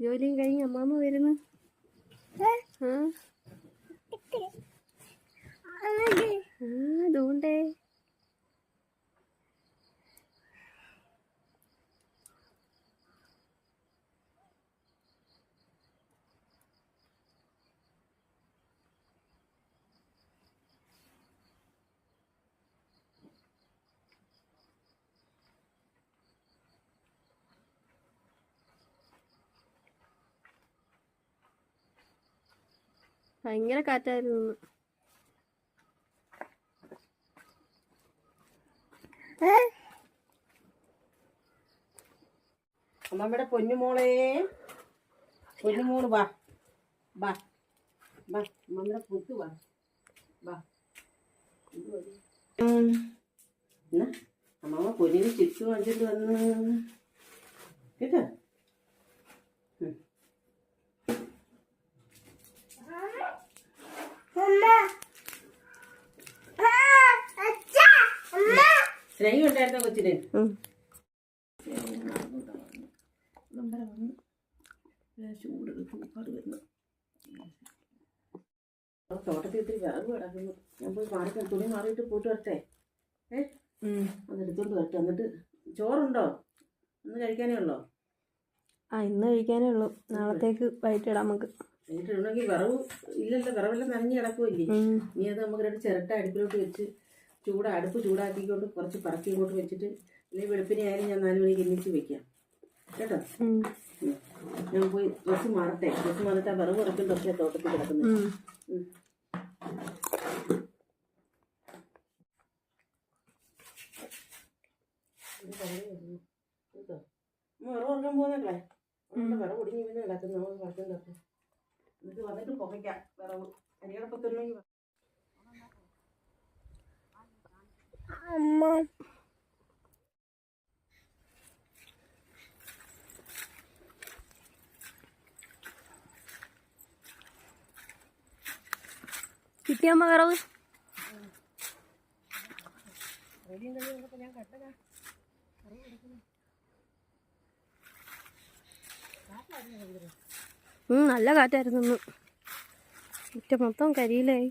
ജോലിയും കഴിഞ്ഞ് അമ്മാമ്മ വരുന്നു. അതുകൊണ്ടേ ഭയങ്കര കാറ്റായിരുന്നു. അമ്മമ്മയുടെ പൊന്നുമോളെ, പൊന്നുമോള് വാ വാ വാ, അമ്മമ്മയുടെ പുത്ത് വാ വാ. അമ്മമ്മ പൊന്നിന് ചിപ്സ് വാങ്ങിച്ചിട്ട് വന്ന് കേട്ടോ. സ്നേഹം ഉണ്ടായിരുന്ന കൊച്ചിന് ചൂട് ഒരുപാട് വരുന്നു. തോട്ടത്തിൽ ഇത്തിരി വിറക് കിടക്കുന്നു. ഞാൻ പോയി മാറി തുണി മാറിയിട്ട് പോയിട്ട് വരട്ടെ. അതെടുത്തോണ്ട് വരട്ടെ. എന്നിട്ട് ചോറുണ്ടോ? ഇന്ന് കഴിക്കാനേ ഉള്ളോ? ഇന്ന് കഴിക്കാനേ ഉള്ളൂ. നാളത്തേക്ക് വൈകിട്ടിടാം നമുക്ക്. വൈകിട്ടിടണമെങ്കിൽ വിറവ് ഇല്ലല്ലോ, വിറവെല്ലാം നനഞ്ഞ് കിടക്കുമല്ലേ. നീ അത് നമുക്ക് രണ്ട് ചിരട്ട അടുപ്പിലോട്ട് വെച്ച് അടുപ്പ് ചൂടാക്കിക്കൊണ്ട് കുറച്ച് പറക്കി ഇങ്ങോട്ട് വെച്ചിട്ട്, അല്ലെങ്കിൽ വെളുപ്പിനെ ആയാലും ഞാൻ 4 മണിക്ക് എണ്ണിച്ച് വെക്കാം കേട്ടോ. ഞാൻ പോയി ഡ്രസ്സ് മാറട്ടെ. ഡ്രസ്സ് മാറിട്ട് ആ വിറവ് കുറയ്ക്കും ഡ്രസ്സേ തോട്ടത്തിൽ കിടക്കുന്നത്. വിറവ് കുറക്കാൻ പോകുന്നല്ലേ? വിറവ് ഒടിഞ്ഞ് പിന്നെ കിടക്കുന്നു. നമുക്ക് കിടക്കും. എന്നിട്ട് വന്നിട്ട് പുകയ്ക്കാം. വിറവ് അരിയടപ്പത്തുണ്ടെങ്കിൽ കിട്ടിയമ്മ വിറവ്. നല്ല കാറ്റായിരുന്നു. മുറ്റം മൊത്തം കരിയിലായി.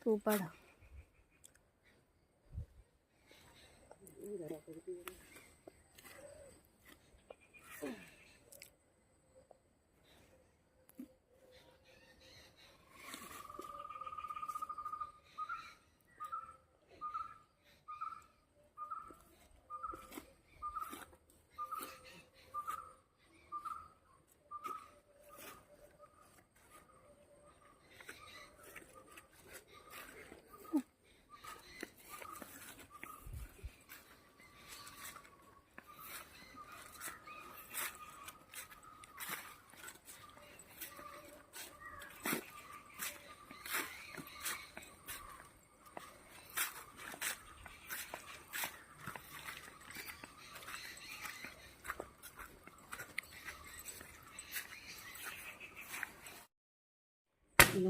തൂപ്പാടാ.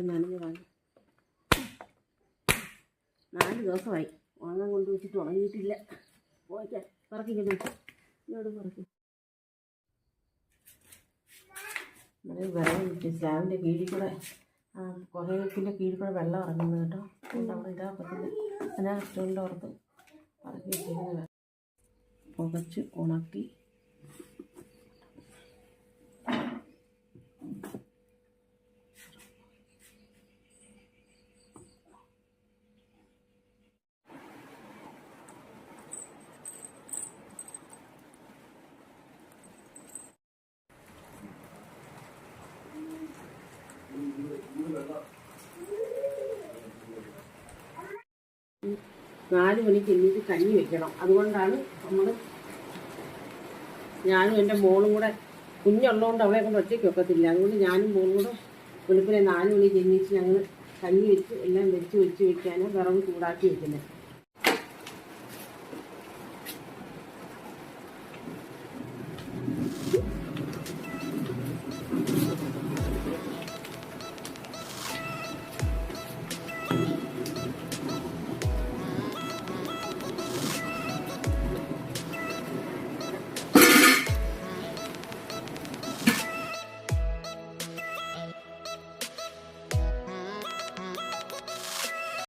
നനഞ്ഞ് വാങ്ങി 4 ദിവസമായി ഉണങ്ങാൻ കൊണ്ടുവച്ചിട്ട് ഉണങ്ങിയിട്ടില്ല. പോയിക്കാൻ പറക്കിക്കുന്നു. ഇങ്ങോട്ട് പറക്കി. വെള്ളം കിട്ടി. സ്ലാബിൻ്റെ കീഴിൽ കൂടെ പുകയത്തിൻ്റെ കീഴിൽ കൂടെ വെള്ളം ഇറങ്ങുന്നു കേട്ടോ. അവിടെ ഇതാ പറ്റില്ല. അതിനാ സ്റ്റോണിൻ്റെ പുറത്ത് പറക്കി വെച്ചിരിക്കുന്നത് പുകച്ച് ഉണക്കി. നാല് മണിക്ക് എണ്ണീറ്റ് കഞ്ഞി വെക്കണം. അതുകൊണ്ടാണ് ഞാനും എൻ്റെ മോളും കൂടെ, കുഞ്ഞുള്ളതുകൊണ്ട് അവളെ കൊണ്ട് ഒറ്റയ്ക്ക് വെക്കത്തില്ല. അതുകൊണ്ട് ഞാനും മോളും കൂടെ വെളുപ്പിനെ 4 മണിക്ക് എണ്ണീറ്റ് ഞങ്ങൾ കഞ്ഞി വെച്ച് എല്ലാം വെച്ച് വയ്ക്കാനും വിറവ് ചൂടാക്കി വെക്കുന്നത്.